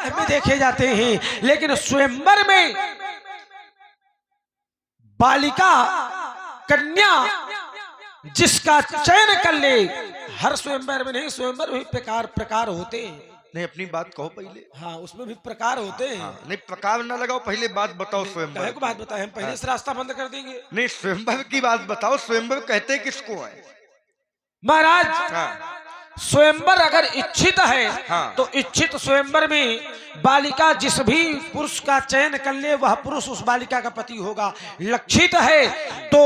में देखे जाते हैं, लेकिन स्वयंवर में बालिका कन्या जिसका चयन कर ले, हर स्वयंवर में नहीं, स्वयंवर भी प्रकार प्रकार होते हैं। नहीं, अपनी बात कहो पहले। हाँ, उसमें भी प्रकार होते हैं। हाँ, नहीं प्रकार ना लगाओ, पहले बात बताओ स्वयंवर। कहे को बात बताए, हम पहले से रास्ता बंद कर देंगे। नहीं, स्वयंवर की बात बताओ, स्वयंवर कहते किसको है? महाराज, हाँ। स्वयंवर अगर इच्छित है, हाँ। तो इच्छित स्वयंवर में बालिका जिस भी पुरुष का चयन कर ले, वह पुरुष उस बालिका का पति होगा। लक्षित है तो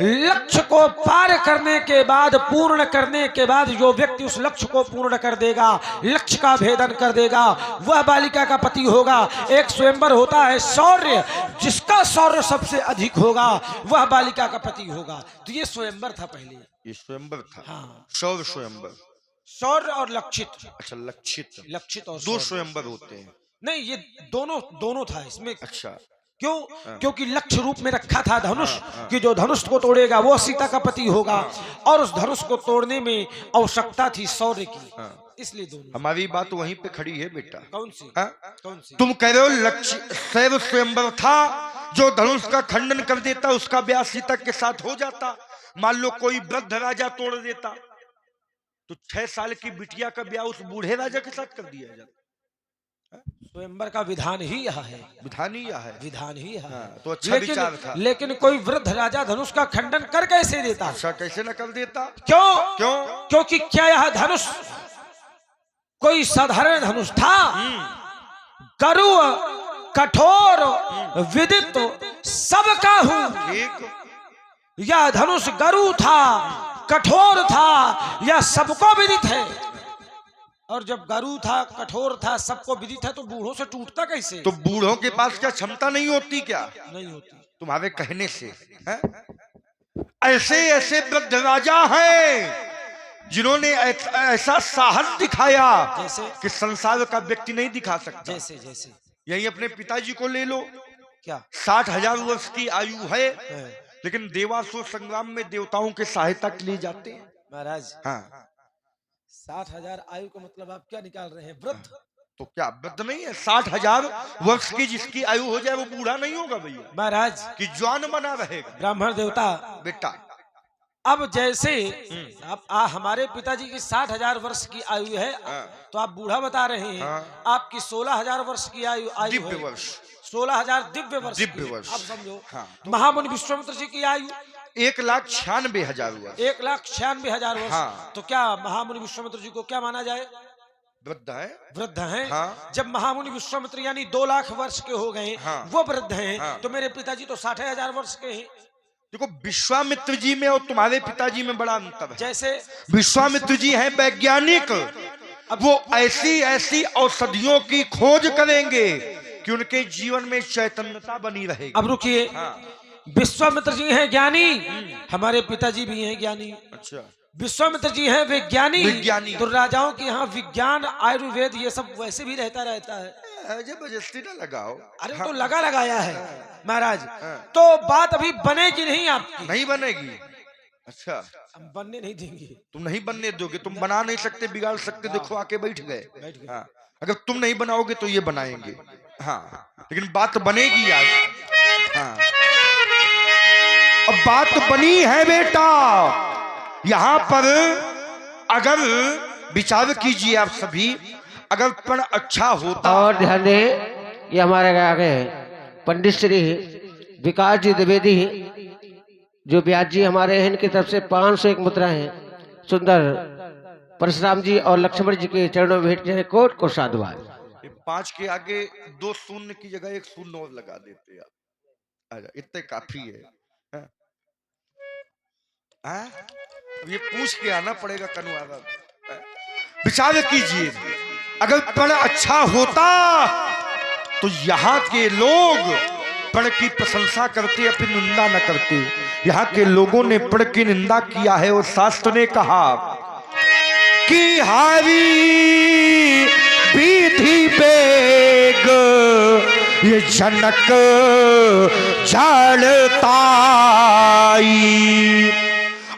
लक्ष्य को पार करने के बाद, पूर्ण करने के बाद, जो व्यक्ति उस लक्ष्य को पूर्ण कर देगा, लक्ष्य का भेदन कर देगा, वह बालिका का पति होगा। एक स्वयंवर होता है शौर्य, जिसका शौर्य सबसे अधिक होगा वह बालिका का पति होगा। तो ये स्वयंवर था पहले, ये स्वयंवर था। हाँ, शौर्य स्वयंवर। शौर्य और लक्षित। अच्छा, लक्षित। लक्षित और दो स्वयंवर होते हैं। नहीं, ये दोनों था इसमें। अच्छा, क्यों? हाँ। क्योंकि लक्ष्य रूप में रखा था धनुष, हाँ। कि जो धनुष को तोड़ेगा वो सीता का पति होगा। और उस धनुष को तोड़ने में आवश्यकता थी शौर्य की, इसलिए दोनों। हमारी बात वहीं पे खड़ी है बेटा। कौन सी? हाँ? कौन सी? तुम कह रहे हो लक्ष्य शैव स्वयंवर था, जो धनुष का खंडन कर देता उसका ब्याह सीता के साथ हो जाता। मान लो कोई वृद्ध राजा तोड़ देता, तो 6 साल की बिटिया का ब्याह उस बूढ़े राजा के साथ कर दिया जाता। स्वयंवर का विधान ही यह है, विधान ही यह है, विधान ही यह है। तो अच्छा विचार था। लेकिन कोई वृद्ध राजा धनुष का खंडन कर कैसे देता? अच्छा, कैसे न कर देता? क्यों? क्यों? क्योंकि क्या यह धनुष कोई साधारण धनुष था? गरु, कठोर, विदित सबका हूं। ठीक। यह धनुष गरु था, कठोर था, यह सबको विदित है। और जब गरु था, कठोर था, सबको विदित है, तो बूढ़ों से टूटता कैसे? तो बूढ़ों के पास क्या क्षमता नहीं होती क्या? नहीं होती। तुम्हारे कहने से है? ऐसे ऐसे वृद्ध राजा हैं जिन्होंने ऐसा साहस दिखाया जैसे कि संसार का व्यक्ति नहीं दिखा सकता। जैसे जैसे यही अपने पिताजी को ले लो। क्या? 60,000 वर्ष की आयु है, लेकिन देवासुर संग्राम में देवताओं के सहायता के लिए जाते हैं। महाराज, हाँ, 60,000 आयु का मतलब आप क्या निकाल रहे हैं? वृद्ध? तो क्या वृद्ध नहीं है? 60,000 वर्ष की जिसकी आयु हो जाए वो बूढ़ा नहीं होगा भैया, महाराज कि जवान बना रहेगा। ब्राह्मण देवता बेटा, अब जैसे हमारे पिताजी की 60,000 वर्ष की आयु है, तो आप बूढ़ा बता रहे हैं। आपकी 16,000 वर्ष की आयु दिव्य वर्ष, 16,000 दिव्य वर्ष। दिव्य वर्ष। अब समझो, तो महामुनि विश्वामित्र जी की आयु 1,96,000 वर्ष। 1,96,000 वर्ष। तो क्या महामुनि विश्वामित्र जी को क्या माना जाए? वृद्ध है। वृद्ध हैं। हाँ। जब महामुनि विश्वामित्र यानी 2 लाख वर्ष के हो गए, वो वृद्ध हैं, तो मेरे पिताजी तो 60,000 वर्ष के हैं। देखो, विश्वामित्र जी में और तुम्हारे पिताजी में बड़ा अंतर है। जैसे विश्वामित्र जी हैं वैज्ञानिक, वो ऐसी ऐसी औषधियों की खोज करेंगे कि उनके जीवन में चैतन्यता बनी रहेगी। अब रुकिए, विश्वामित्र जी हैं ज्ञानी, हमारे पिताजी भी हैं ज्ञानी। अच्छा, विश्वामित्र जी हैं विज्ञानी। तो राजाओं के यहाँ विज्ञान, आयुर्वेद ये सब वैसे भी रहता है। जबरदस्ती ना लगाओ। अरे तो लगाया है महाराज। तो बात अभी बनेगी नहीं आपकी? नहीं बनेगी। अच्छा, हम बनने नहीं देंगे। तुम नहीं बनने दोगे? तुम बना नहीं सकते, बिगाड़ सकते। देखो आके बैठ गए। हाँ, अगर तुम नहीं बनाओगे तो ये बनाएंगे। हाँ, लेकिन बात बनेगी आज। हाँ, अब बात बनी है बेटा। यहाँ पर अगर विचार कीजिए आप सभी, अगर पण अच्छा होता। और ध्यान दें, ये हमारे आगे पंडित श्री विकास जी द्विवेदी, जो ब्यास जी हमारे हैं, इनकी तरफ से 501 मुद्रा हैं। सुंदर परशुराम जी और लक्ष्मण जी के चरणों में भेंट जाए। कोट को साधुवाद। 5 के आगे 2 शून्य की जगह 1 शून्य और लगा देते आप। आजा, इतने काफी है। हाँ? ये पूछ के आना पड़ेगा कनुआरा। विचार कीजिए, अगर पण अच्छा होता तो यहाँ के लोग पण की प्रशंसा करते, अपनी निंदा न करते। यहाँ के लोगों ने पण की निंदा किया है और शास्त्र ने कहा कि हारी विधि बेग ये जनक जड़ताई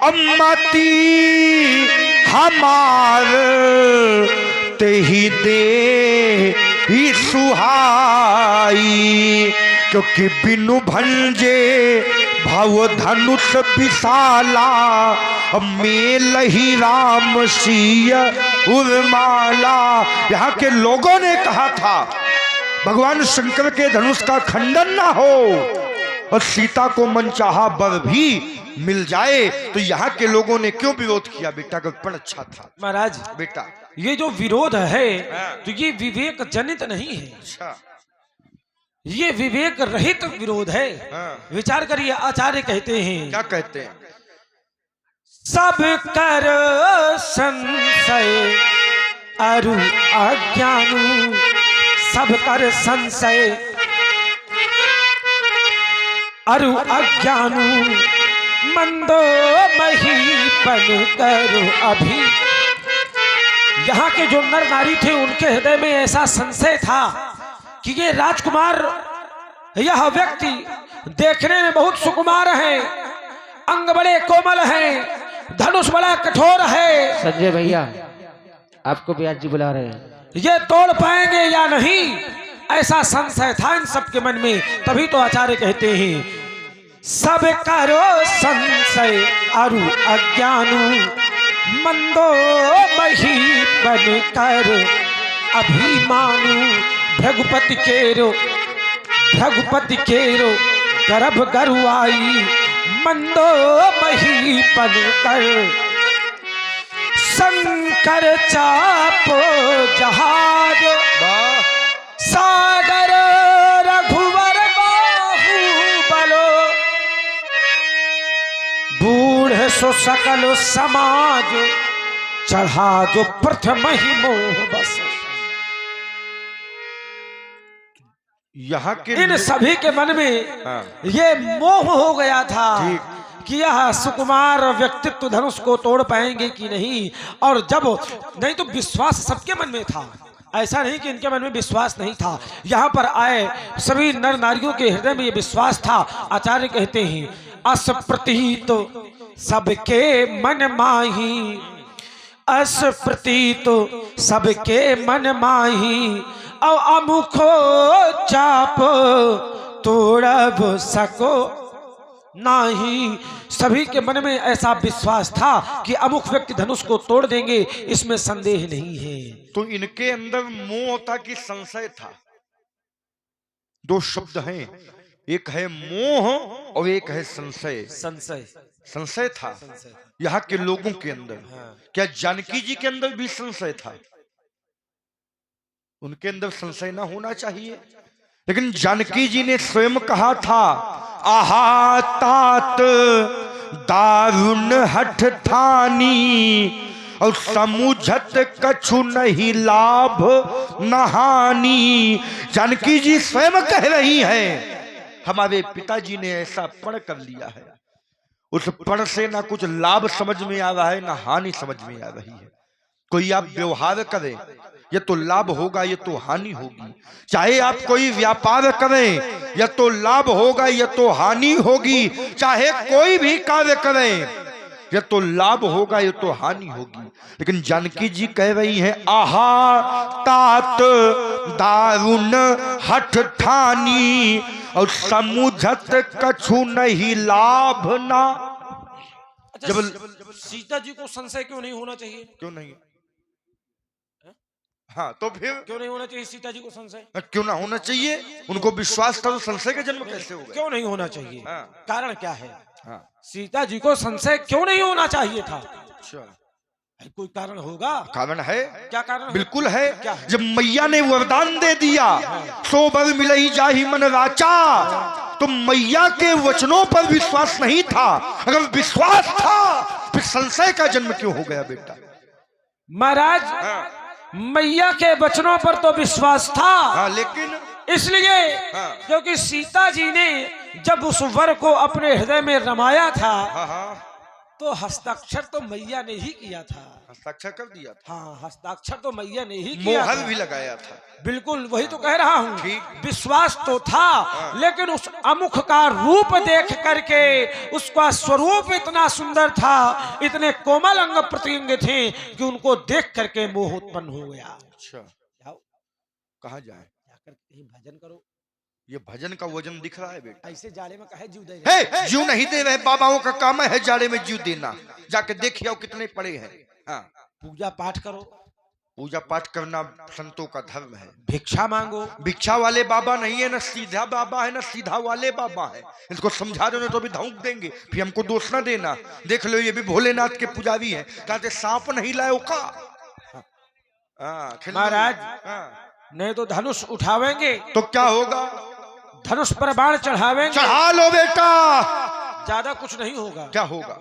अम्मती हमार ते ही दे ही सुहाई, क्योंकि बिनु भंजे भव धनुष विशाला, मेल ही राम सिय उर्माला। यहाँ के लोगों ने कहा था भगवान शंकर के धनुष का खंडन ना हो और सीता को मनचाहा वर भी मिल जाए, तो यहाँ के लोगों ने क्यों विरोध किया बेटा? गणपण अच्छा था महाराज। बेटा। ये जो विरोध है तो ये विवेक जनित नहीं है, अच्छा, ये विवेक रहित विरोध है। हाँ। विचार करिए, आचार्य कहते हैं क्या कहते हैं? सब कर संशय अरु अज्ञानु, सब कर संशय अरु अज्ञानु, मंदो महीपन करो अभी। यहाँ के जो नर नारी थे उनके हृदय में ऐसा संशय था कि ये राजकुमार, यह व्यक्ति देखने में बहुत सुकुमार है, अंग बड़े कोमल हैं, धनुष बड़ा कठोर है, संजय भैया आपको ब्याज जी बुला रहे हैं, ये तोड़ पाएंगे या नहीं, ऐसा संशय था इन सबके मन में। तभी तो आचार्य कहते हैं सब करो संशय अरु अज्ञानु, मंदो मही बन कर अभिमानु। भृगुपति केरो गर्भ गरुआई, मंदो मही बन कर शंकर चापो जहाज, सागर रघुवर बाहुबलो, बूढ़ सो सकल समाज, चढ़ा जो प्रथम ही मोह बस। यहाँ के इन सभी के मन में हाँ। ये मोह हो गया था ठीक। कि यह सुकुमार व्यक्तित्व धनुष को तोड़ पाएंगे कि नहीं। और जब नहीं तो विश्वास सबके मन में था, ऐसा नहीं कि इनके मन में विश्वास नहीं था। यहाँ पर आए सभी नर नारियों के हृदय में ये विश्वास था। आचार्य कहते हैं असप्रतीत सबके मन माही, असप्रतीत सबके मन माही, और अमुखो चाप तोड़ब सको नाही। सभी के मन में ऐसा विश्वास था कि अमुख व्यक्ति धनुष को तोड़ देंगे, इसमें संदेह नहीं है। तो इनके अंदर मोह था कि संशय था? दो शब्द हैं, एक है मोह और एक है संशय। संशय संशय था यहाँ के लोगों के अंदर। हाँ। क्या जानकी जी के अंदर भी संशय था? उनके अंदर संशय ना होना चाहिए, लेकिन जानकी जी ने स्वयं कहा था आहा तात दारुण हठ ठानी, और समुझत कछु नहीं लाभ नहानी। जानकी जी स्वयं कह रही हैं हमारे पिताजी ने ऐसा पण कर लिया है, उस पण से ना कुछ लाभ समझ में आ रहा है ना हानि समझ में आ रही है। कोई आप व्यवहार करें या तो लाभ होगा या तो हानि होगी, चाहे आप कोई व्यापार करें या तो लाभ होगा या तो हानि होगी, चाहे कोई भी कार्य करें या तो लाभ होगा या तो हानि होगी। लेकिन जानकी जी कह रही हैं आहा तात दारुण हठ ठानी, और समुझत कछु नहीं लाभ ना। अच्छा, जब सीता जी को संशय क्यों नहीं होना चाहिए? क्यों नहीं? हाँ तो फिर क्यों नहीं होना चाहिए सीता जी को संशय? क्यों ना होना चाहिए? उनको विश्वास था तो संशय का जन्म कैसे होगा? क्यों नहीं होना चाहिए? हाँ। कारण क्या है? हाँ। सीता जी को संशय क्यों नहीं होना चाहिए था? अच्छा, कोई कारण होगा? कारण है। क्या कारण? बिल्कुल है। क्या है? जब मैया ने वरदान दे दिया सो बर मिलई जाहि मन राचा, तो मैया के वचनों पर विश्वास नहीं था। अगर विश्वास था फिर संशय का जन्म क्यों हो गया बेटा? महाराज, मैया के वचनों पर तो विश्वास था। हाँ, लेकिन इसलिए हाँ। क्योंकि सीता जी ने जब उस वर को अपने हृदय में रमाया था, हाँ, तो हस्ताक्षर तो मैया ने ही किया था। हस्ताक्षर कर दिया था। हाँ, हस्ताक्षर तो मैया ने ही किया मोहर था। भी लगाया था। बिल्कुल वही तो कह रहा हूँ। ठीक। विश्वास तो था, लेकिन उस अमुख का रूप देख करके, उसका स्वरूप इतना सुंदर था, इतने कोमल अंग प्रत्यंग थे कि उनको देख करके मोह उत्पन्न हो गया। अच्छा, कहाँ जाए? जाकर कहीं भजन करो। ये भजन का वजन दिख रहा है बेटा। ऐसे जाले में कहे जीव दे हे, जीव नहीं दे रहे, बाबाओं का काम है जाड़े में जीव देना। जाके देखिए कितने पड़े हैं। हाँ, पूजा पाठ करो, पूजा पाठ करना संतों का धर्म है। भिक्षा मांगो। भिक्षा वाले बाबा नहीं है, ना सीधा बाबा है, ना सीधा वाले बाबा है। इसको समझा दो तो भी धौंक देंगे, फिर हमको दोष ना देना। देख लो, ये भी भोलेनाथ के पुजारी हैं। कहते सांप नहीं लाओ का। महाराज, नहीं तो धनुष उठावेंगे तो क्या होगा? धनुष पर बाण चढ़ावेंगे। चढ़ा लो बेटा। ज्यादा कुछ नहीं होगा। क्या होगा?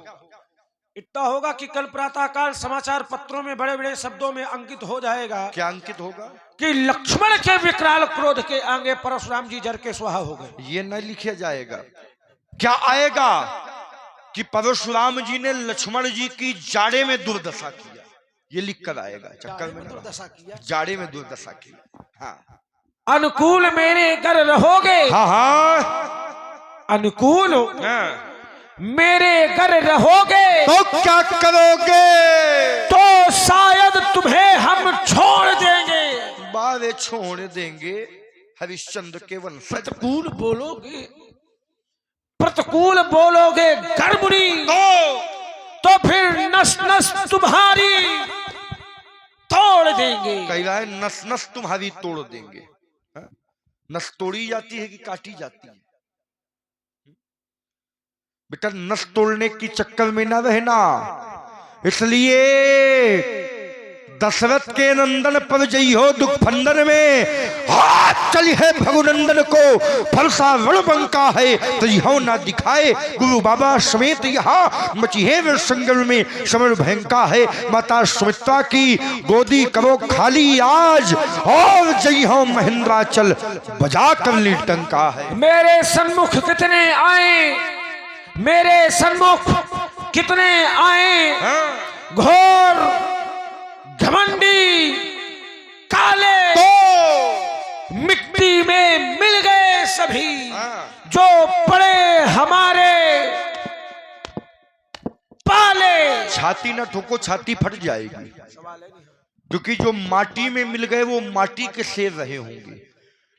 इतना होगा कि कल प्रातःकाल समाचार पत्रों में बड़े बड़े शब्दों में अंकित हो जाएगा। क्या अंकित होगा? कि लक्ष्मण के विकराल क्रोध के आगे परशुराम जी जर के स्वाहा हो गए। ये न लिखा जाएगा। क्या आएगा कि परशुराम जी ने लक्ष्मण जी की जाड़े में दुर्दशा किया। ये लिख कर आएगा। चक्कर में दुर्दशा किया, जाड़े में दुर्दशा किया। हाँ, अनुकूल मेरे घर रहोगे। हाँ हाँ, अनुकूल हाँ। मेरे घर रहोगे तो क्या करोगे? तो शायद तुम्हें हम छोड़ देंगे। बारे छोड़ देंगे हरिश्चंद्र के वंशज। प्रतिकूल बोलोगे, प्रतिकूल बोलोगे गर्भुनी, तो फिर नस नस तुम्हारी तोड़ देंगे। कह रहा है नस नस तुम्हारी तोड़ देंगे। हा? नस तोड़ी जाती है कि काटी जाती है? बेटा, नस तोड़ने की चक्कर में ना रहना। इसलिए दशरथ के नंदन पर जई हो दुख फंदन में हाथ चली है भगुनंदन को फलसा रण बंका है तो यह ना दिखाए गुरु बाबा समेत यहाँ मची है संगम में समर भयंका है। माता सुमित्रा की गोदी करो खाली आज और जई हो महेंद्राचल बजा कर लीटंका है। मेरे सन्मुख कितने आए, मेरे सन्मुख कितने आए, घोर घमंडी काले तो मिट्टी में मिल गए सभी। जो पड़े हमारे पाले। छाती न ठोको, छाती फट जाएगी। क्योंकि जो माटी में मिल गए वो माटी के सेर रहे होंगे,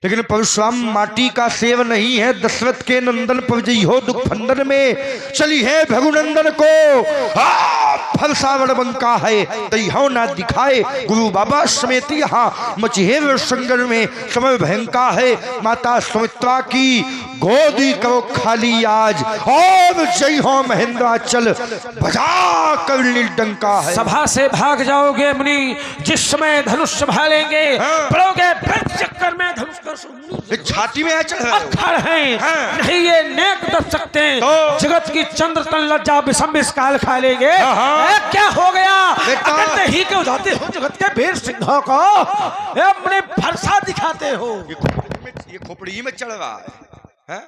लेकिन परशुराम माटी का सेव नहीं है। दशरथ के नंदन पर जई हो दुख फंदन में चली है भगुनंदन को फलसावड़ बंका है तैहो ना दिखाए गुरु बाबा समेत यहाँ मचहे संगर में समय भयंका है। माता सुमित्रा की गोदी करो खाली आज और जय हो महेंद्राचल बजा कर डंका है। सभा से भाग जाओगे मुनि, जिस समय धनुष संभालेंगे पड़ोगे फिर चक्कर में धनुष कर छाती में अखड़ है। नहीं ये नेक दस सकते तो जगत की चंद्र तन लज्जा विषम काल खा लेंगे। क्या हो गया? अगर ही के उठाते हो जगत के वीर सिंहों को, अपने फरसा दिखाते हो। ये खोपड़ी में चढ़ रहा है,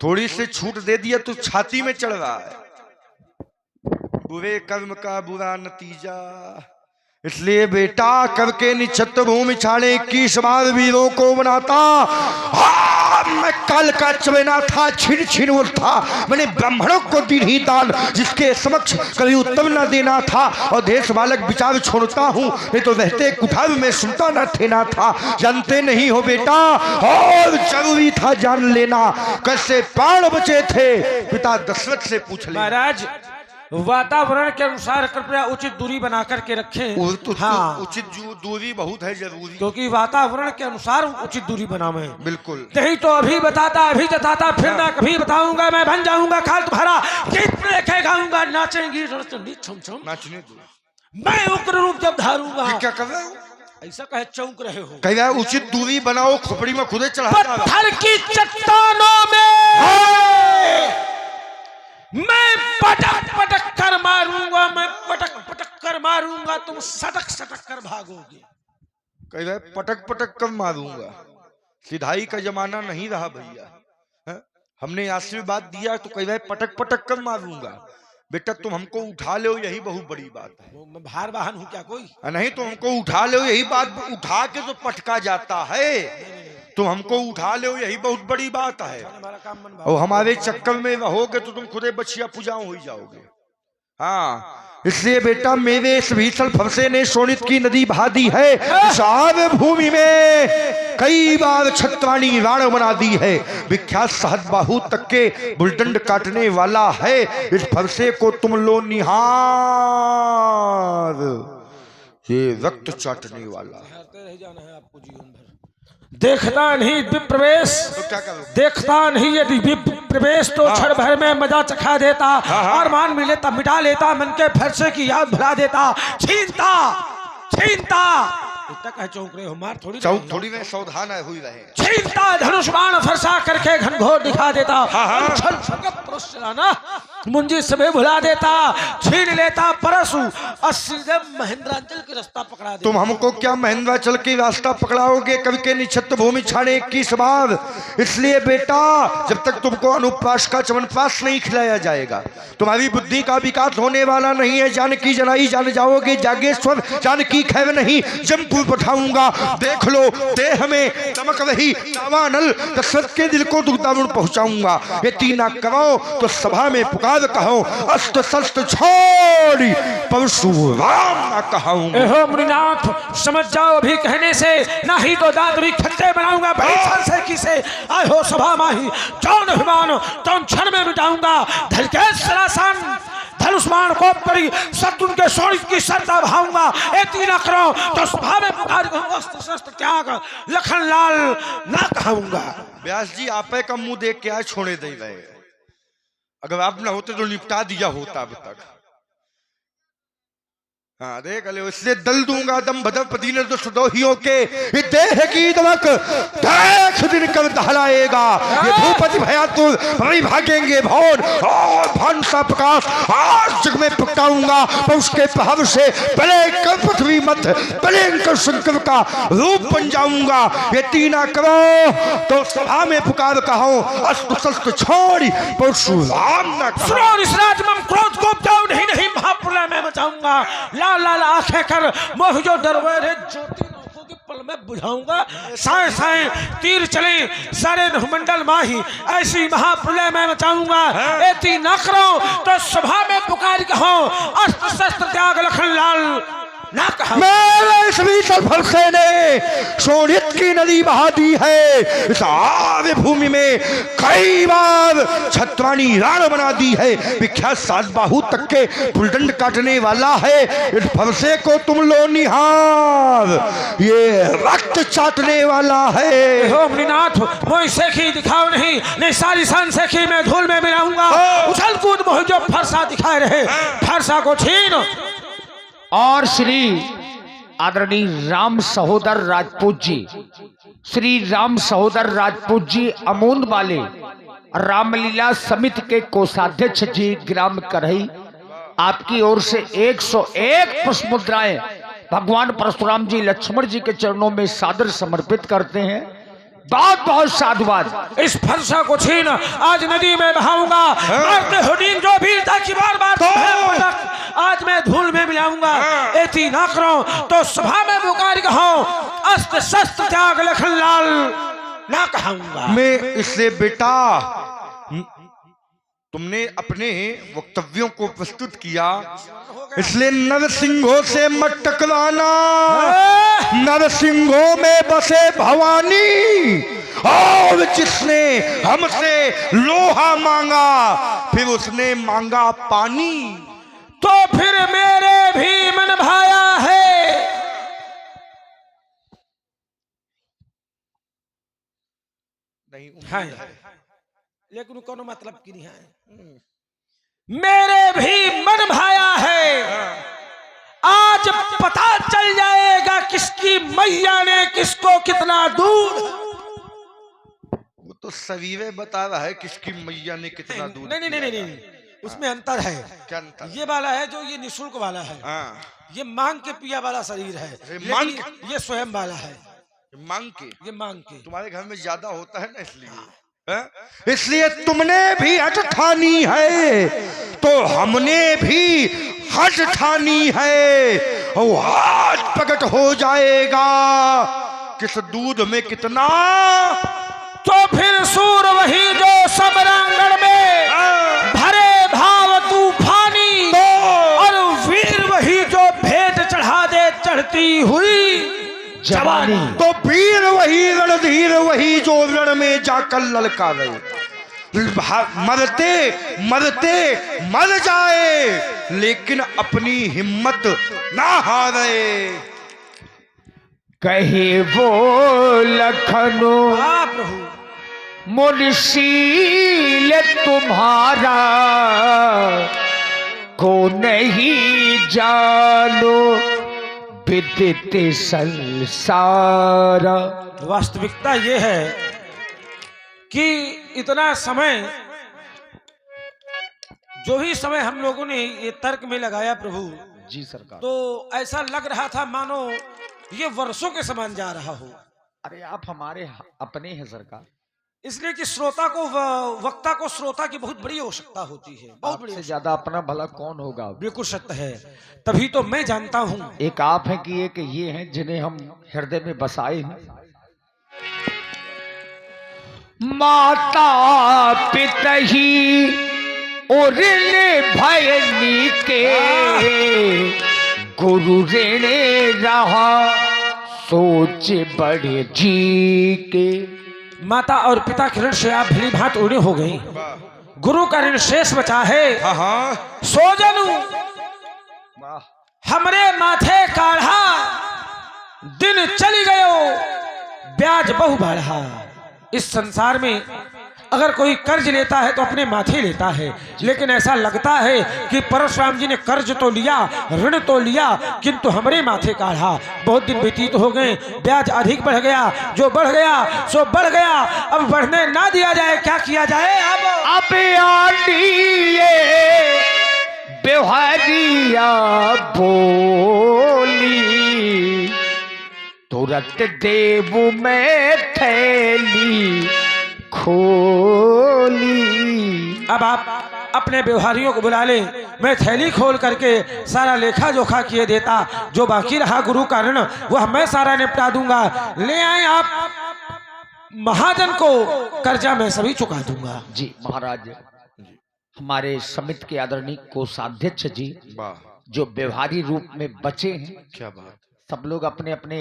थोड़ी सी छूट दे दिया तो छाती में चढ़ रहा है। बुरे कर्म का बुरा नतीजा। इसलिए बेटा करके निछत्र भूमि छाड़े 21 बार वीरों को बनाता। मैं काल का चवेना था, छिन छिन उठा। मैंने ब्राह्मणों को दी ही दान जिसके समक्ष कभी उत्तर न देना था। और देश बालक विचार छोड़ता हूँ, नहीं तो रहते कुठार में सुनता न ठेना था। जानते नहीं हो बेटा, और जरूरी था जान लेना कैसे प्राण बचे थे। पिता दशरथ से पूछ ले। महाराज वातावरण के अनुसार कृपया उचित दूरी बना करके रखें। तो हाँ, उचित दूरी बहुत है जरूरी, क्योंकि वातावरण के अनुसार उचित दूरी बनावे। बिल्कुल नहीं तो अभी बताता अभी जताता, फिर ना कभी बताऊंगा मैं बन जाऊंगा खाल तुम्हारा। गीत लेके गाऊंगा, नाचेंगी छम छम, नाचने दो। मैं उग्र रूप जब धारूंगा। क्या कर रहे हो? ऐसा कहे चौंक रहे हो। कह रहा है उचित दूरी बनाओ, खोपड़ी में खुदे चढ़ा। पत्थर की चट्टानों में मैं पटक पटक कर मारूंगा, मैं पटक पटक कर मारूंगा, तुम सटक सटक कर भागोगे। कह रहा है पटक पटक कर मारूंगा। सिधाई का जमाना नहीं रहा भैया। हमने आशीर्वाद दिया तो कह रहा है पटक पटक कर मारूंगा। बेटा तुम हमको उठा ले, यही बहुत बड़ी बात है। मैं भार वाहन हूं क्या कोई? नहीं तो हमको उठा ले, यही बात। उठा के तो पटका जाता है, तुम हमको उठा ले, यही बहुत बड़ी बात है। और हमारे चक्कर में रहोगे तो तुम खुदे बछिया पूजाओं हो जाओगे। हाँ, इसलिए बेटा मेरे इस भीषण फरसे ने शोणित की नदी बहा दी है। सारे भूमि में कई बार छत्रवाणी राण बना दी है। विख्यात सहद बाहू तक के बुलडंड काटने वाला है। इस फरसे को तुम लो निहार, ये रक्त चाटने वाला है। रह जाना है आपको जीवन भर। देखता नहीं विप्रवेश, तो क्या करूं? देखता नहीं यदि विप्रवेश तो क्षण भर में मजा चखा देता, और मान मिलेता मिटा लेता, मन के फरसे की याद भुला देता, छीनता छीनता। इतना कहे चौंक रहे हो, मार थोड़ी चौक थोड़ी में सावधान हुई रहे। छीनता धनुष बाण फरसा करके घनघोर दिखा देता, छल छल पुरुष चलाना मुंजी सभी भुला देता, छीन लेता परशु और सीधे महेंद्रांचल के रास्ता पकड़ा देता। तुम हमको क्या महेंद्रांचल की रास्ता पकड़ाओगे? कवि के निक्षत्र भूमि छाने 21 बार। इसलिए बेटा, जब तक तुमको अनुप्रास का चवनप्रास नहीं खिलाया जाएगा, तुम्हारी बुद्धि का विकास होने वाला नहीं है। जानकी जनाई जान जाओगे जागेश्वर, जानकी खैर नहीं जमपुर पठाऊंगा। देख लो देह में चमक रही चावानल, दशरथ के दिल को दुग्धावण पहुंचाऊंगा। ये तीना करो तो सभा में पुकार कहो, अस्त्र शस्त्र छोड़ी परशुराम ना कहूंगा। एहो मुनिनाथ समझ जाओ, भी कहने से नहीं तो दांत भी खट्टे बनाऊंगा। से किसे आए हो सभा माही, जौन अभिमान तौन क्षण में मिटाऊंगा। धलके सरासन धनुष्मान को परी शत्रु के शौर्य की श्रद्धा भाऊंगा। एती न करो तो सभा में पुकार कहूंगा, अस्त्र शस्त्र त्याग लखन लाल ना कहूंगा। व्यास जी आपे का मुंह देख के आज छोड़े दे गए। अगर आप ना होते तो निपटा दिया होता अब तक। हाँ देख ले, इसलिए दल दूंगा दम भदर पदीन तो सुदोहियों के, ये देह की दमक देख दिन कर दहलाएगा। ये भूपति भयातुर भाई भागेंगे भौर, और भान सा प्रकाश आज जग में प्रगटाऊंगा। पर उसके प्रभाव से बले कर पृथ्वी मत बलेंकर शंकर का रूप बन जाऊंगा। ये तीना करो तो सभा में पुकार कहो, अस्त्र शस्त्र छोड़ी परशुराम ना कहो। इस राजमम क्रोध को उपजाऊ नहीं महाप्रलय में मचाऊंगा। लाल लाल आंखें कर मोह जो दरबार ज्योति नौकों के पल में बुझाऊंगा। साए साए तीर चले सारे मंडल माही, ऐसी महाप्रलय में मचाऊंगा। एती न करो तो सभा में पुकार कहो, अस्त्र शस्त्र त्याग लखन लाल ना कहा। मेरे सभी फरसे ने शोणित की नदी बहा दी है। इस आर्य भूमि में कई बार छत्रवाणी राण बना दी है। विख्यात सात बाहू तक के बुलडंड काटने वाला है। इस फरसे को तुम लो निहार, ये रक्त चाटने वाला है। हो मुनिनाथ मोह सेखी दिखाओ नहीं सारी सन सेखी में धूल में मिलाऊंगा। उछल कूद मोह जो फरसा दिखाए रहे, फरसा को छीन। और श्री आदरणीय राम सहोदर राजपूत जी, श्री राम सहोदर राजपूत जी अमूंद वाले रामलीला समिति के कोषाध्यक्ष जी ग्राम करही, आपकी ओर से 101 पुष्प मुद्राएं भगवान परशुराम जी लक्ष्मण जी के चरणों में सादर समर्पित करते हैं। बहुत बहुत साधुवाद। इस फरसा को छीन आज नदी में बहाऊंगा। मारते हो नींद जो भी था कि बार बार आज मैं धूल में मिलाऊंगा। एती ना करो तो सभा में पुकार कहो, अस्त्र शस्त्र त्याग लखन लाल ना कहूंगा। मैं इसलिए बेटा, तुमने अपने वक्तव्यों को प्रस्तुत किया, इसलिए नरसिंहों से मत टकराना। नरसिंहों में बसे भवानी, और जिसने हमसे लोहा मांगा फिर उसने मांगा पानी। तो फिर मेरे भी मन भाया है। नहीं है लेकिन कोनो मतलब की नहीं है। मेरे भी मन भाया है। आज पता चल जाएगा किसकी मैया ने किसको कितना दूध। वो तो सवीरे बता रहा है किसकी मैया ने कितना दूध। नहीं नहीं नहीं नहीं, उसमें अंतर है। क्या अंतर? ये वाला है जो ये निःशुल्क वाला है। हाँ। ये मांग के पिया वाला शरीर है। मांग लेकिन ये स्वयं वाला है। मांग के, ये मांग के तुम्हारे घर में ज्यादा होता है ना, इसलिए तुमने भी हट ठानी है तो हमने भी हट ठानी है। और आज प्रकट हो जाएगा किस दूध में कितना। तो फिर सूर वही जो समरांगण में भरे भाव तूफानी, और वीर वही जो भेंट चढ़ा दे चढ़ती हुई जवानी। तो वीर वही वही रणधीर, वही जो रण में जाकर ललकारे। मरते मरते मर जाए लेकिन अपनी हिम्मत ना हारे। कहे वो लखनऊ हाँ प्रभु, मुनशील तुम्हारा को नहीं जानो विदित संसार। वास्तविकता ये है कि इतना समय, जो भी समय हम लोगों ने ये तर्क में लगाया प्रभु, जी सरकार। तो ऐसा लग रहा था मानो ये वर्षों के समान जा रहा हो। अरे आप हमारे अपने हैं सरकार। इसलिए कि श्रोता को वक्ता को श्रोता की बहुत बड़ी आवश्यकता होती है, बहुत बड़ी। आपसे ज्यादा अपना भला कौन होगा। बिल्कुल सत्य है, तभी तो मैं जानता हूँ। एक आप हैं कि एक ये हैं जिन्हें हम हृदय में बसाए हैं। माता पिता ही उरले भयनी के, गुरु ऋणे रहा सोच बड़े जी के। माता और पिता के ऋण से आप भली भांत उड़े हो गई, गुरु का ऋण शेष बचा है। सो जनू हमरे माथे काढ़ा, दिन चली गयो ब्याज बहु बढ़ा। इस संसार में अगर कोई कर्ज लेता है तो अपने माथे लेता है, लेकिन ऐसा लगता है कि परशुराम जी ने कर्ज तो लिया, ऋण तो लिया, किंतु हमारे माथे काढ़ा। बहुत दिन व्यतीत हो गए, ब्याज अधिक बढ़ गया, जो बढ़ गया सो बढ़ गया, अब बढ़ने ना दिया जाए, क्या किया जाए। अब आलिए बेहारिया बोली, तुरंत देव में थैली खोली। अब आप अपने व्यवहारियों को बुला ले, मैं थैली खोल करके सारा लेखा जोखा किए देता, जो बाकी रहा गुरु का ऋण वह मैं सारा निपटा दूंगा। ले आए आप महाजन को, कर्जा मैं सभी चुका दूंगा। जी महाराज, हमारे समिति के आदरणीय कोषाध्यक्ष जी जो व्यवहारी रूप में बचे हैं, क्या बात। सब लोग अपने अपने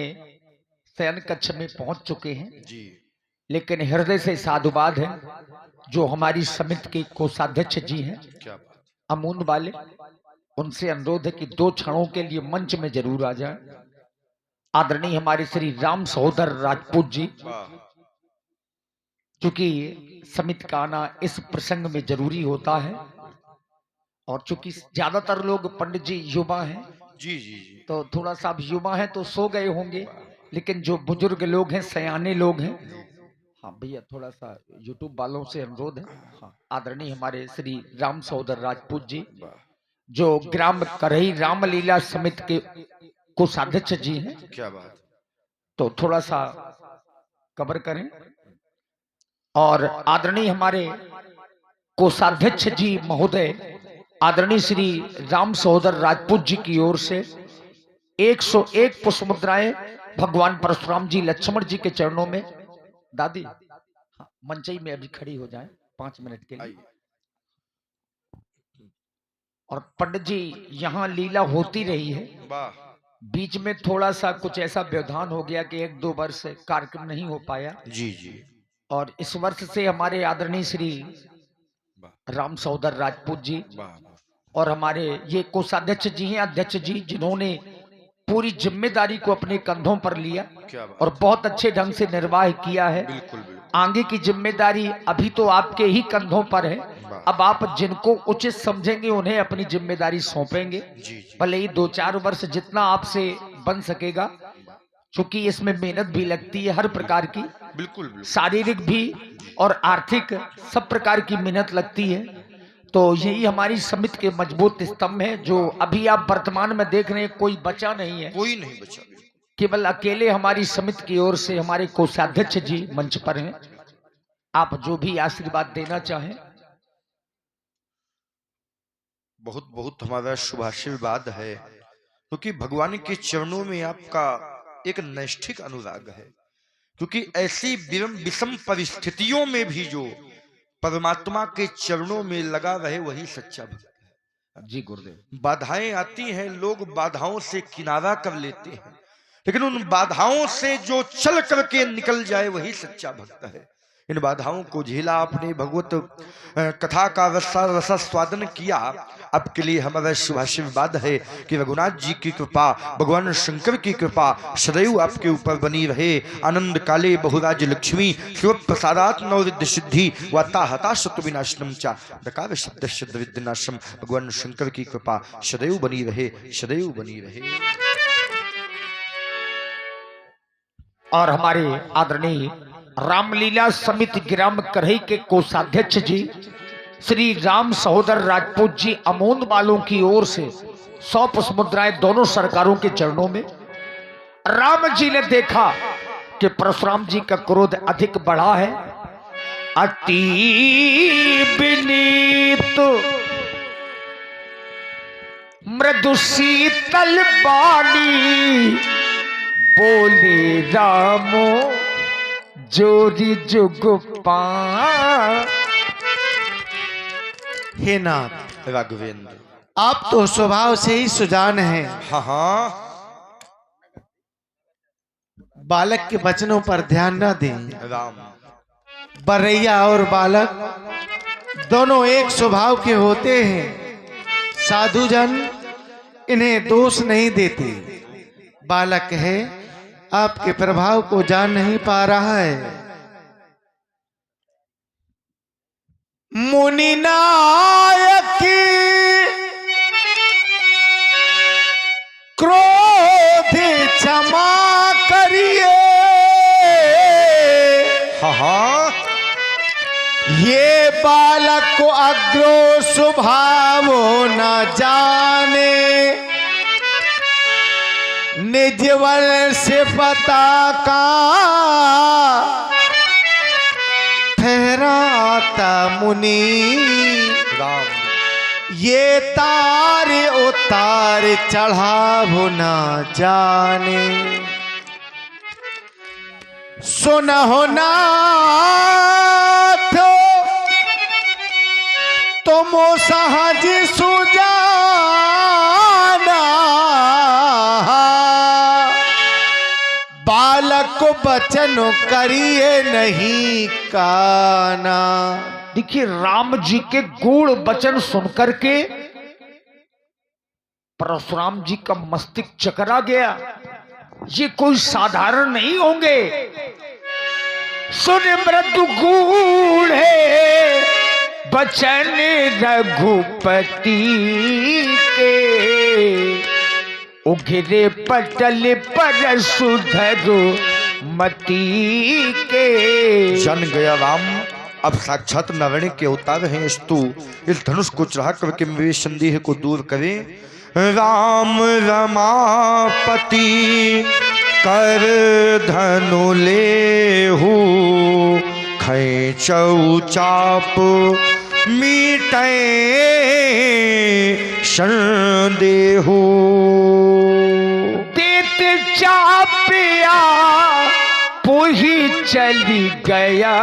शयन कक्ष में पहुंच चुके हैं जी। लेकिन हृदय से साधुवाद है जो हमारी समिति के कोषाध्यक्ष जी हैं क्या बात। अमून वाले, उनसे अनुरोध है कि 2 क्षणों के लिए मंच में जरूर आ जाए। आदरणीय हमारे श्री राम सहोदर राजपूत जी, क्योंकि समिति का आना इस प्रसंग में जरूरी होता है, और चूंकि ज्यादातर लोग पंडित जी युवा हैं, जी जी जी, तो थोड़ा सा अब युवा हैं तो सो गए होंगे, लेकिन जो बुजुर्ग लोग हैं, सयाने लोग हैं, हाँ भैया थोड़ा सा यूट्यूब वालों से अनुरोध है। हाँ, आदरणीय हमारे श्री राम सहोदर राजपूत जी जो ग्राम करही रामलीला समिति के कोषाध्यक्ष जी हैं, क्या बात। तो थोड़ा सा कवर करें। और आदरणीय हमारे कोषाध्यक्ष जी महोदय आदरणीय श्री राम सहोदर राजपूत जी की ओर से 101 पुष्प मुद्राएं भगवान परशुराम जी लक्ष्मण जी के चरणों में। दादी हाँ, मंचई में अभी खड़ी हो जाए 5 मिनट के लिए। और पंडित जी यहाँ लीला होती रही है, बीच में थोड़ा सा कुछ ऐसा व्यवधान हो गया कि 1-2 वर्ष कार्यक्रम नहीं हो पाया। जी जी। और इस वर्ष से हमारे आदरणीय श्री राम सहोदर राजपूत जी और हमारे ये कोषाध्यक्ष जी हैं, अध्यक्ष जी, जिन्होंने पूरी जिम्मेदारी को अपने कंधों पर लिया और बहुत अच्छे ढंग से निर्वाह किया है। बिल्कुल बिल्कुल। आगे की जिम्मेदारी अभी तो आपके ही कंधों पर है, अब आप जिनको उचित समझेंगे उन्हें अपनी जिम्मेदारी सौंपेंगे। भले ही 2-4 वर्ष जितना आपसे बन सकेगा, क्योंकि इसमें मेहनत भी लगती है हर प्रकार की, बिल्कुल शारीरिक भी और आर्थिक सब प्रकार की मेहनत लगती है। तो यही हमारी समिति के मजबूत स्तंभ है, जो अभी आप वर्तमान में देख रहे हैं, कोई बचा नहीं है, कोई नहीं बचा, केवल अकेले हमारी समिति की ओर से हमारे कोषाध्यक्ष जी मंच पर हैं। आप जो भी आशीर्वाद देना चाहें। बहुत बहुत हमारा शुभाशीर्वाद है, क्योंकि भगवान के चरणों में आपका एक नैष्ठिक अनुराग है, क्योंकि ऐसी विषम परिस्थितियों में भी जो परमात्मा के चरणों में लगा रहे वही सच्चा भक्त है। जी गुरुदेव। बाधाएं आती हैं, लोग बाधाओं से किनारा कर लेते हैं, लेकिन उन बाधाओं से जो चल करके निकल जाए वही सच्चा भक्त है। इन बाधाओं को झेला, आपने भगवत कथा का रसास्वादन किया। आपके लिए हमारा शुभाशीर्वाद है कि रघुनाथ जी की कृपा, भगवान शंकर की कृपा सदैव आपके ऊपर बनी रहे। आनंद काले बहुराज लक्ष्मी शिव प्रसादात नवरिद्धि सिद्धि वाता हता शत्रु विनाशनम चा डकार शब्द शब्द विद्यनाशम। भगवान शंकर की कृपा सदैव बनी रहे, सदैव बनी रहे। और हमारे आदरणीय रामलीला समिति ग्राम करही के कोषाध्यक्ष जी श्री राम सहोदर राजपूत जी अमोंद वालों की ओर से 100 पुष्प मुद्राएं दोनों सरकारों के चरणों में। राम जी ने देखा कि परशुराम जी का क्रोध अधिक बढ़ा है। अति विनीत मृदु शीतल वाणी बोले रामो जोरी जुग पा। हे नाथ, राघवेंद्र, आप तो स्वभाव से ही सुजान हैं। हाँ हाँ, बालक के वचनों पर ध्यान न दें। राम, बरैया और बालक दोनों एक स्वभाव के होते हैं। साधुजन इन्हें दोष नहीं देते। बालक है, आपके प्रभाव को जान नहीं पा रहा है। मुनि नायक क्रोध क्षमा करिए। हाँ हाँ, ये बालक को अग्रो स्वभाव न जाने। निज बल से पता का ठहराता मुनि। राम, ये तार उतार चढ़ाव न जाने। सुनहो नाथ तुम सहज सुजाना। बालक को बचन करिए नहीं काना। देखिए, राम जी के गूढ़ वचन सुनकर के परशुराम जी का मस्तिष्क चकरा गया। ये कोई साधारण नहीं होंगे। सुन मृदु गूढ़ वचन रघुपति के। उघरे पटल पर सुधरो मती के। जन गया राम, अब साक्षात नारायण के अवतार हैं। स्तु इस धनुष को चढ़ा करके मेरे संदेह को दूर करें। राम रमापति कर धनु लेहु खैचौ चाप मीटे संदेहु। देते चापिया पुही चली गया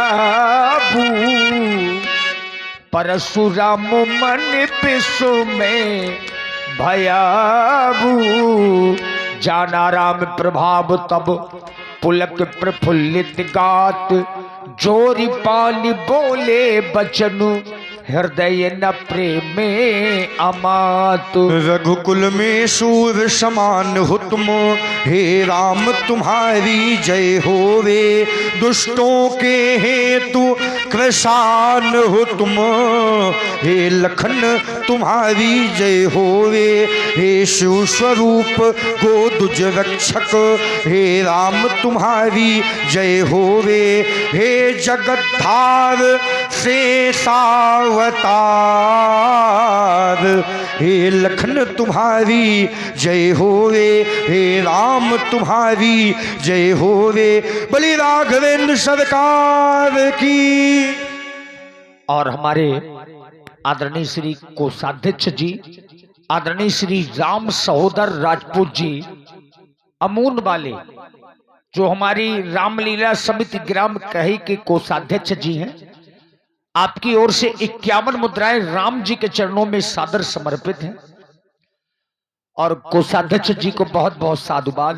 बू। परशुराम मन विश्व में भयाबू। जाना राम प्रभाव तब पुलक प्रफुल्लित गात। जोरी पाली बोले बचनु हृदय न प्रेम अमात। रघुकुल में सूर समान हो तुम, हे राम तुम्हारी जय होवे। दुष्टों के हेतु कृशान हो तुम, हे लखन तुम्हारी जय होवे। हे शिव स्वरूप गोदुज रक्षक, हे राम तुम्हारी जय होवे। हे जगद्धार शेषावतार, हे लखन तुम्हारी जय होवे। हे राम तुम्हारी जय होवे। बलि राघवेंद्र सरकार की। और हमारे आदरणीय श्री कोषाध्यक्ष जी, आदरणीय श्री राम सहोदर राजपूत जी अमून वाले, जो हमारी रामलीला समिति ग्राम कही के कोषाध्यक्ष जी हैं, आपकी ओर से 51 मुद्राएं राम जी के चरणों में सादर समर्पित हैं। और कोषाध्यक्ष जी को बहुत बहुत साधुवाद।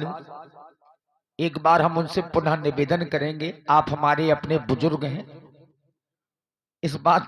एक बार हम उनसे पुनः निवेदन करेंगे, आप हमारे अपने बुजुर्ग हैं, इस बात